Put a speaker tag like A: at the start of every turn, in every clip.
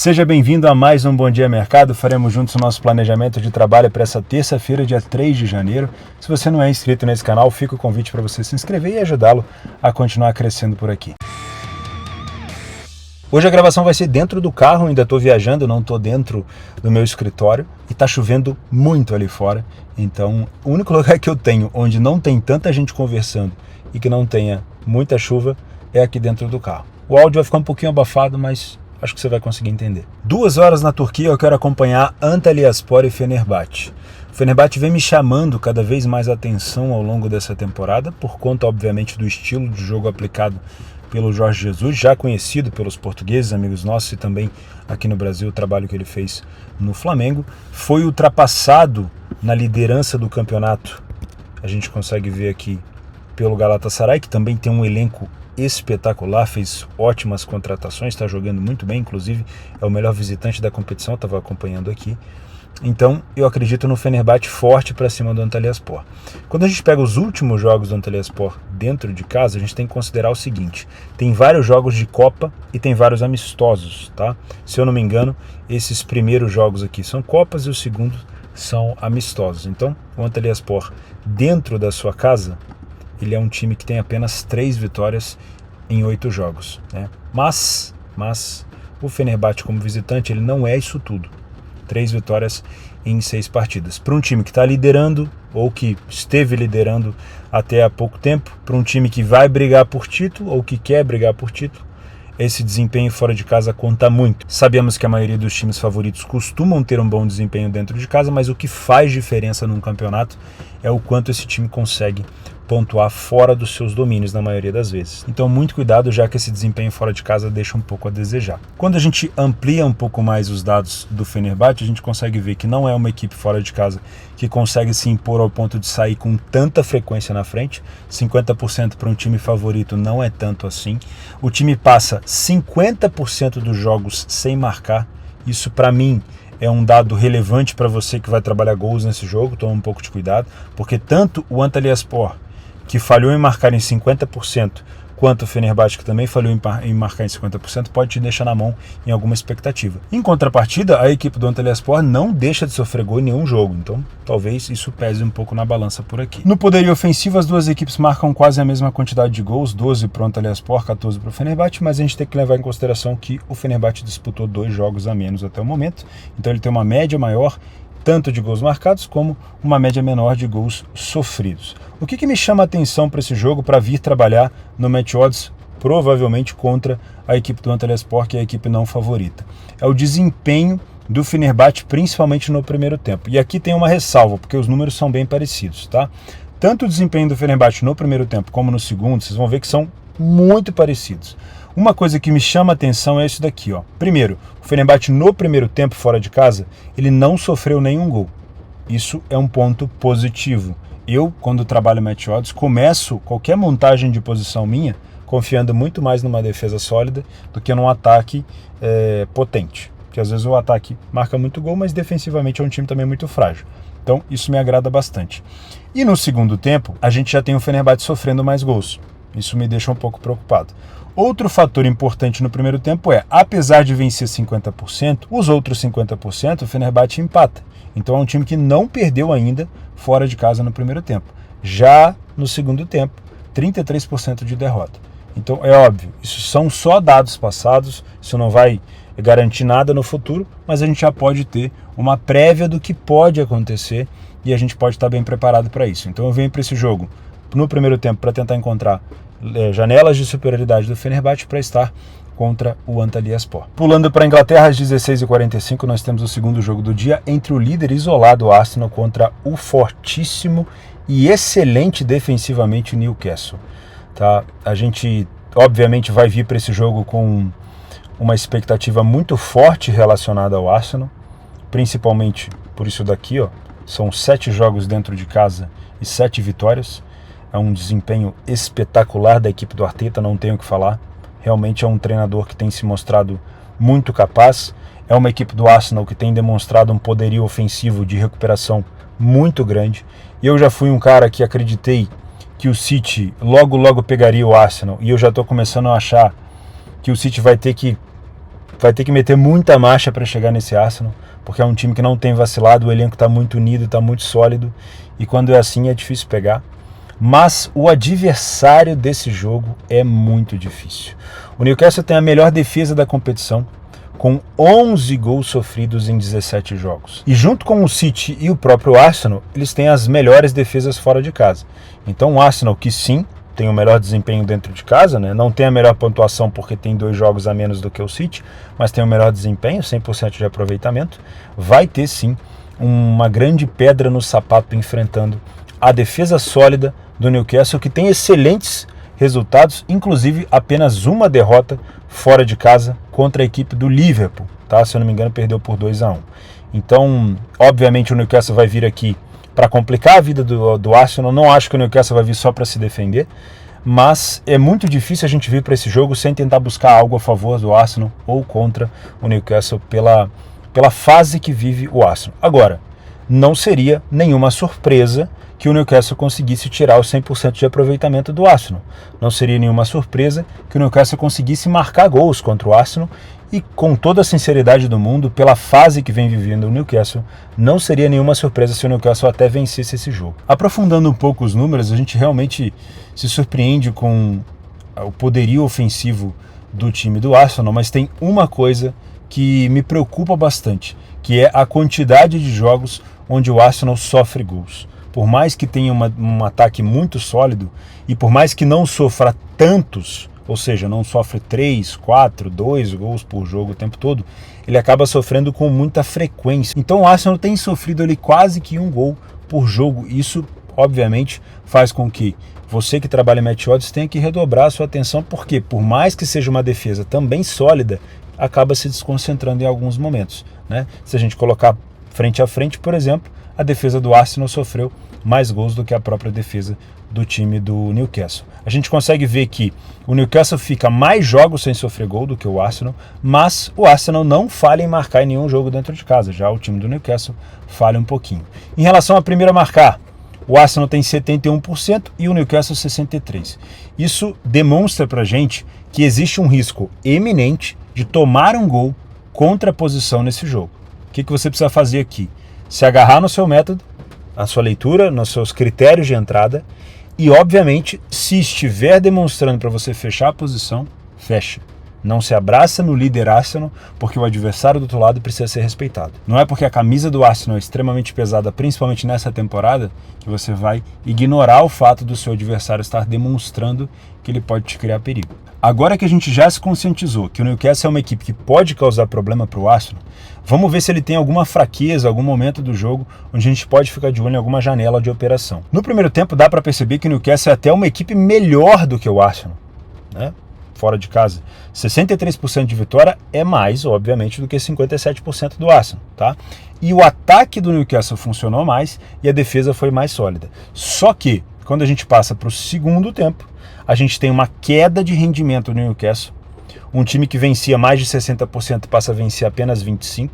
A: Seja bem-vindo a mais um Bom Dia Mercado. Faremos juntos o nosso planejamento de trabalho para essa terça-feira, dia 3 de janeiro. Se você não é inscrito nesse canal, fica o convite para você se inscrever e ajudá-lo a continuar crescendo por aqui. Hoje a gravação vai ser dentro do carro, ainda estou viajando, não estou dentro do meu escritório e está chovendo muito ali fora. Então, o único lugar que eu tenho onde não tem tanta gente conversando e que não tenha muita chuva é aqui dentro do carro. O áudio vai ficar um pouquinho abafado, mas acho que você vai conseguir entender. 2 horas na Turquia eu quero acompanhar Antalyaspor e Fenerbahçe. O Fenerbahçe vem me chamando cada vez mais a atenção ao longo dessa temporada, por conta, obviamente, do estilo de jogo aplicado pelo Jorge Jesus, já conhecido pelos portugueses, amigos nossos, e também aqui no Brasil, o trabalho que ele fez no Flamengo. Foi ultrapassado na liderança do campeonato, a gente consegue ver aqui, pelo Galatasaray, que também tem um elenco espetacular, fez ótimas contratações, está jogando muito bem, inclusive é o melhor visitante da competição, estava acompanhando aqui. Então eu acredito no Fenerbahçe forte para cima do Antalyaspor. Quando a gente pega os últimos jogos do Antalyaspor dentro de casa, a gente tem que considerar o seguinte: tem vários jogos de Copa e tem vários amistosos, tá? Se eu não me engano, esses primeiros jogos aqui são Copas e os segundos são amistosos. Então o Antalyaspor dentro da sua casa, ele é um time que tem apenas 3 vitórias em 8 jogos, né? Mas o Fenerbahçe como visitante, ele não é isso tudo. 3 vitórias em 6 partidas. Para um time que está liderando, ou que esteve liderando até há pouco tempo, para um time que vai brigar por título, ou que quer brigar por título, esse desempenho fora de casa conta muito. Sabemos que a maioria dos times favoritos costumam ter um bom desempenho dentro de casa, mas o que faz diferença num campeonato é o quanto esse time consegue pontuar fora dos seus domínios na maioria das vezes. Então muito cuidado, já que esse desempenho fora de casa deixa um pouco a desejar. Quando a gente amplia um pouco mais os dados do Fenerbahçe, a gente consegue ver que não é uma equipe fora de casa que consegue se impor ao ponto de sair com tanta frequência na frente. 50% para um time favorito não é tanto assim. O time passa 50% dos jogos sem marcar. Isso para mim é um dado relevante para você que vai trabalhar gols nesse jogo. Toma um pouco de cuidado, porque tanto o Antalyaspor, que falhou em marcar em 50%, quanto o Fenerbahçe, que também falhou em marcar em 50%, pode te deixar na mão em alguma expectativa. Em contrapartida, a equipe do Antalyaspor não deixa de sofrer gol em nenhum jogo, então talvez isso pese um pouco na balança por aqui. No poderio ofensivo, as duas equipes marcam quase a mesma quantidade de gols, 12 para o Antalyaspor, 14 para o Fenerbahçe, mas a gente tem que levar em consideração que o Fenerbahçe disputou 2 jogos a menos até o momento, então ele tem uma média maior, tanto de gols marcados como uma média menor de gols sofridos. O que me chama a atenção para esse jogo, para vir trabalhar no Match Odds, provavelmente contra a equipe do Antalyaspor, que é a equipe não favorita, é o desempenho do Fenerbahçe, principalmente no primeiro tempo. E aqui tem uma ressalva, porque os números são bem parecidos, tá? Tanto o desempenho do Fenerbahçe no primeiro tempo como no segundo, vocês vão ver que são muito parecidos. Uma coisa que me chama a atenção é isso daqui, ó. Primeiro, o Fenerbahçe no primeiro tempo fora de casa, ele não sofreu nenhum gol. Isso é um ponto positivo. Eu, quando trabalho Match Odds, começo qualquer montagem de posição minha confiando muito mais numa defesa sólida do que num ataque potente. Porque às vezes o ataque marca muito gol, mas defensivamente é um time também muito frágil. Então isso me agrada bastante. E no segundo tempo, a gente já tem o Fenerbahçe sofrendo mais gols. Isso me deixa um pouco preocupado. Outro fator importante no primeiro tempo é, apesar de vencer 50%, os outros 50% o Fenerbahçe empata. Então é um time que não perdeu ainda fora de casa no primeiro tempo. Já no segundo tempo, 33% de derrota. Então é óbvio, isso são só dados passados, isso não vai garantir nada no futuro, mas a gente já pode ter uma prévia do que pode acontecer e a gente pode estar bem preparado para isso. Então eu venho para esse jogo no primeiro tempo para tentar encontrar janelas de superioridade do Fenerbahçe para estar contra o Antalyaspor. Pulando para a Inglaterra, às 16h45, nós temos o segundo jogo do dia entre o líder isolado, o Arsenal, contra o fortíssimo e excelente defensivamente Newcastle. Tá? A gente, obviamente, vai vir para esse jogo com uma expectativa muito forte relacionada ao Arsenal, principalmente por isso daqui, ó, são 7 jogos dentro de casa e 7 vitórias. É um desempenho espetacular da equipe do Arteta, não tenho o que falar. Realmente é um treinador que tem se mostrado muito capaz. É uma equipe do Arsenal que tem demonstrado um poderio ofensivo de recuperação muito grande. Eu já fui um cara que acreditei que o City logo pegaria o Arsenal, e eu já estou começando a achar que o City vai ter que vai ter que meter muita marcha para chegar nesse Arsenal, porque é um time que não tem vacilado, o elenco está muito unido, está muito sólido, e quando é assim é difícil pegar. Mas o adversário desse jogo é muito difícil. O Newcastle tem a melhor defesa da competição, com 11 gols sofridos em 17 jogos. E junto com o City e o próprio Arsenal, eles têm as melhores defesas fora de casa. Então o Arsenal, que sim, tem o melhor desempenho dentro de casa, né? Não tem a melhor pontuação porque tem 2 jogos a menos do que o City, mas tem o melhor desempenho, 100% de aproveitamento, vai ter sim uma grande pedra no sapato enfrentando a defesa sólida do Newcastle, que tem excelentes resultados, inclusive apenas uma derrota fora de casa contra a equipe do Liverpool, tá? Se eu não me engano, perdeu por 2-1. Então, obviamente o Newcastle vai vir aqui para complicar a vida do Arsenal. Não acho que o Newcastle vai vir só para se defender, mas é muito difícil a gente vir para esse jogo sem tentar buscar algo a favor do Arsenal ou contra o Newcastle pela fase que vive o Arsenal. Agora, não seria nenhuma surpresa que o Newcastle conseguisse tirar o 100% de aproveitamento do Arsenal. Não seria nenhuma surpresa que o Newcastle conseguisse marcar gols contra o Arsenal, e com toda a sinceridade do mundo, pela fase que vem vivendo o Newcastle, não seria nenhuma surpresa se o Newcastle até vencesse esse jogo. Aprofundando um pouco os números, a gente realmente se surpreende com o poderio ofensivo do time do Arsenal, mas tem uma coisa que me preocupa bastante, que é a quantidade de jogos onde o Arsenal sofre gols. Por mais que tenha um ataque muito sólido e por mais que não sofra tantos, ou seja, não sofre 3, 4, 2 gols por jogo o tempo todo, ele acaba sofrendo com muita frequência. Então o Arsenal tem sofrido ali quase que 1 gol por jogo. Isso, obviamente, faz com que você que trabalha em match odds tenha que redobrar a sua atenção, porque por mais que seja uma defesa também sólida, acaba se desconcentrando em alguns momentos, né? Se a gente colocar frente a frente, por exemplo, a defesa do Arsenal sofreu mais gols do que a própria defesa do time do Newcastle. A gente consegue ver que o Newcastle fica mais jogos sem sofrer gol do que o Arsenal, mas o Arsenal não falha em marcar em nenhum jogo dentro de casa, já o time do Newcastle falha um pouquinho. Em relação à primeira a marcar, o Arsenal tem 71% e o Newcastle 63%. Isso demonstra pra gente que existe um risco eminente de tomar um gol contra a posição nesse jogo. O que você precisa fazer aqui? Se agarrar no seu método, na sua leitura, nos seus critérios de entrada e, obviamente, se estiver demonstrando para você fechar a posição, fecha. Não se abraça no líder Arsenal, porque o adversário do outro lado precisa ser respeitado. Não é porque a camisa do Arsenal é extremamente pesada, principalmente nessa temporada, que você vai ignorar o fato do seu adversário estar demonstrando que ele pode te criar perigo. Agora que a gente já se conscientizou que o Newcastle é uma equipe que pode causar problema para o Arsenal, vamos ver se ele tem alguma fraqueza, algum momento do jogo onde a gente pode ficar de olho em alguma janela de operação. No primeiro tempo dá para perceber que o Newcastle é até uma equipe melhor do que o Arsenal, né? Fora de casa. 63% de vitória é mais, obviamente, do que 57% do Arsenal, tá? E o ataque do Newcastle funcionou mais e a defesa foi mais sólida. Só que, quando a gente passa para o segundo tempo, a gente tem uma queda de rendimento no Newcastle. Um time que vencia mais de 60% passa a vencer apenas 25%,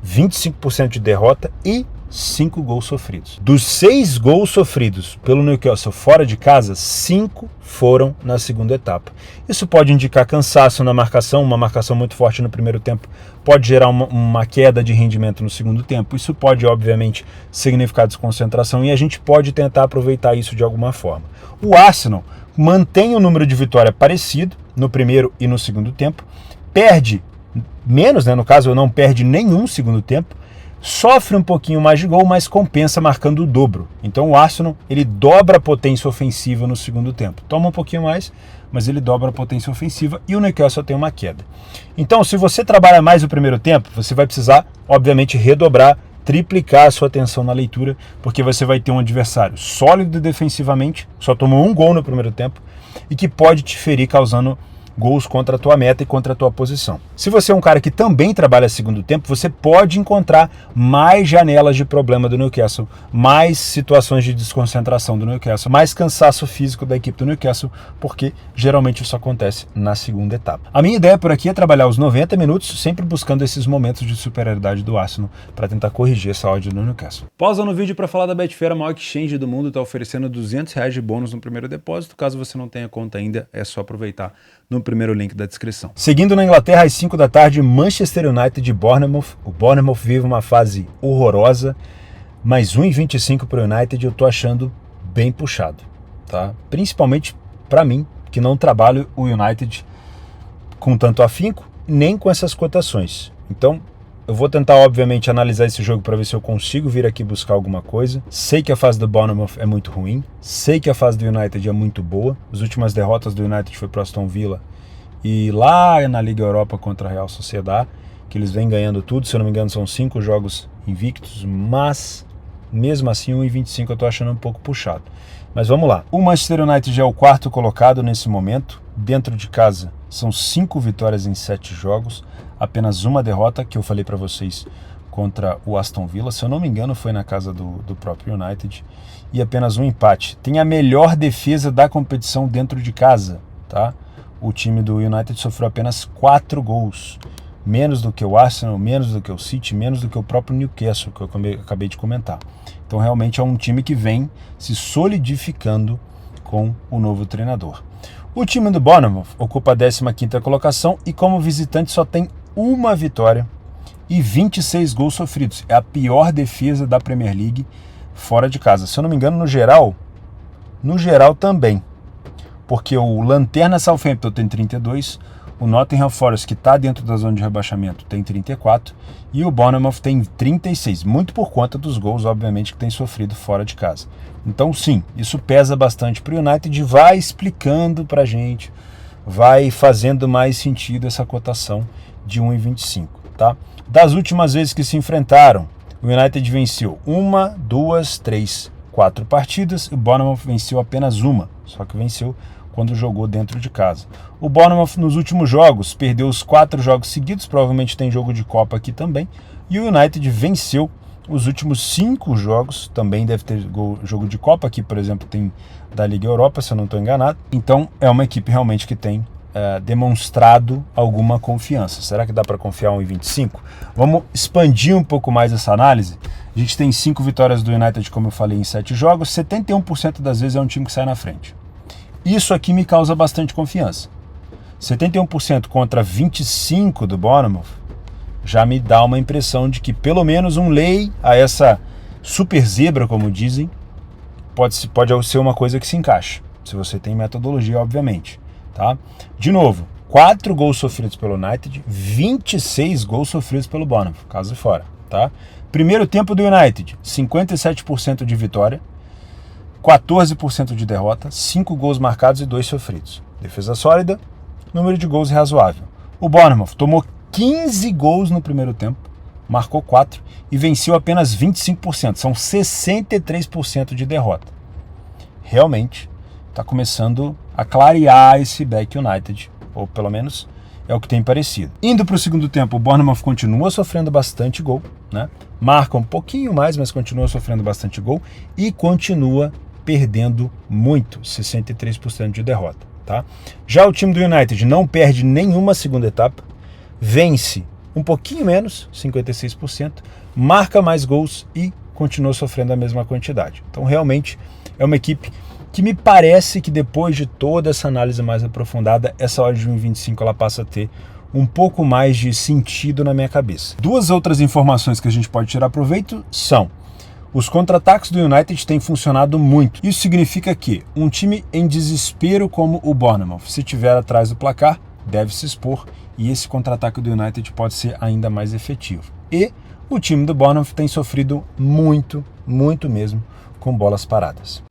A: 25% de derrota e 5 gols sofridos. Dos 6 gols sofridos pelo Newcastle fora de casa, 5 foram na segunda etapa. Isso pode indicar cansaço na marcação, uma marcação muito forte no primeiro tempo pode gerar uma queda de rendimento no segundo tempo. Isso pode, obviamente, significar desconcentração e a gente pode tentar aproveitar isso de alguma forma. O Arsenal mantém o número de vitória parecido no primeiro e no segundo tempo, perde menos, né? No caso, não perde nenhum segundo tempo, sofre um pouquinho mais de gol, mas compensa marcando o dobro. Então o Arsenal, ele dobra a potência ofensiva no segundo tempo. Toma um pouquinho mais, mas ele dobra a potência ofensiva e o Newcastle tem uma queda. Então, se você trabalha mais o primeiro tempo, você vai precisar, obviamente, redobrar, triplicar a sua atenção na leitura, porque você vai ter um adversário sólido defensivamente, só tomou um gol no primeiro tempo, e que pode te ferir causando gols contra a tua meta e contra a tua posição. Se você é um cara que também trabalha segundo tempo, você pode encontrar mais janelas de problema do Newcastle, mais situações de desconcentração do Newcastle, mais cansaço físico da equipe do Newcastle, porque geralmente isso acontece na segunda etapa. A minha ideia por aqui é trabalhar os 90 minutos, sempre buscando esses momentos de superioridade do Arsenal para tentar corrigir essa odd do Newcastle. Pausa no vídeo para falar da Betfair, a maior exchange do mundo, está oferecendo R$200 de bônus no primeiro depósito. Caso você não tenha conta ainda, é só aproveitar no primeiro link da descrição. Seguindo na Inglaterra, às 5 da tarde, Manchester United de Bournemouth. O Bournemouth vive uma fase horrorosa, mas 1,25 para o United eu tô achando bem puxado, tá? Principalmente para mim, que não trabalho o United com tanto afinco, nem com essas cotações. Então, eu vou tentar, obviamente, analisar esse jogo para ver se eu consigo vir aqui buscar alguma coisa. Sei que a fase do Bournemouth é muito ruim. Sei que a fase do United é muito boa. As últimas derrotas do United foi para o Aston Villa e lá na Liga Europa contra a Real Sociedad, que eles vêm ganhando tudo. Se eu não me engano, são 5 jogos invictos, mas mesmo assim 1,25 eu estou achando um pouco puxado. Mas vamos lá. O Manchester United já é o 4º colocado nesse momento. Dentro de casa são 5 vitórias em 7 jogos. Apenas uma derrota, que eu falei para vocês, contra o Aston Villa. Se eu não me engano, foi na casa do próprio United. E apenas um empate. Tem a melhor defesa da competição dentro de casa, tá? O time do United sofreu apenas 4 gols. Menos do que o Arsenal, menos do que o City, menos do que o próprio Newcastle, que eu acabei de comentar. Então realmente é um time que vem se solidificando com o novo treinador. O time do Bournemouth ocupa a 15ª colocação e como visitante só tem uma vitória e 26 gols sofridos. É a pior defesa da Premier League fora de casa. Se eu não me engano, no geral também. Porque o Lanterna Southampton tem 32, o Nottingham Forest, que está dentro da zona de rebaixamento, tem 34 e o Bournemouth tem 36. Muito por conta dos gols, obviamente, que tem sofrido fora de casa. Então, sim, isso pesa bastante para o United, vai explicando para a gente, vai fazendo mais sentido essa cotação de 1,25, tá? Das últimas vezes que se enfrentaram, o United venceu 1, 2, 3, 4 partidas, e o Bournemouth venceu apenas uma, só que venceu quando jogou dentro de casa. O Bournemouth nos últimos jogos perdeu os 4 jogos seguidos, provavelmente tem jogo de Copa aqui também, e o United venceu os últimos 5 jogos, também deve ter jogo de Copa, aqui por exemplo tem da Liga Europa, se eu não estou enganado. Então é uma equipe realmente que tem demonstrado alguma confiança. Será que dá para confiar 1,25? Vamos expandir um pouco mais essa análise. A gente tem 5 vitórias do United, como eu falei, em 7 jogos, 71% das vezes é um time que sai na frente. Isso aqui me causa bastante confiança. 71% contra 25% do Bournemouth já me dá uma impressão de que pelo menos um lei a essa super zebra, como dizem, pode ser uma coisa que se encaixa, se você tem metodologia, obviamente. Tá? De novo, 4 gols sofridos pelo United, 26 gols sofridos pelo Bournemouth, caso fora. Tá? Primeiro tempo do United, 57% de vitória, 14% de derrota, 5 gols marcados e 2 sofridos. Defesa sólida, número de gols razoável. O Bournemouth tomou 15 gols no primeiro tempo, marcou 4 e venceu apenas 25%. São 63% de derrota. Realmente está começando a clarear esse back United, ou pelo menos é o que tem parecido. Indo para o segundo tempo, o Bournemouth continua sofrendo bastante gol, né? Marca um pouquinho mais, mas continua sofrendo bastante gol e continua perdendo muito, 63% de derrota. Tá? Já o time do United não perde nenhuma segunda etapa, vence um pouquinho menos, 56%, marca mais gols e continua sofrendo a mesma quantidade. Então realmente é uma equipe que me parece que depois de toda essa análise mais aprofundada, essa odd de 1,25 ela passa a ter um pouco mais de sentido na minha cabeça. 2 outras informações que a gente pode tirar proveito são: os contra-ataques do United têm funcionado muito. Isso significa que um time em desespero como o Bournemouth, se estiver atrás do placar, deve se expor e esse contra-ataque do United pode ser ainda mais efetivo. E o time do Bournemouth tem sofrido muito, muito mesmo com bolas paradas.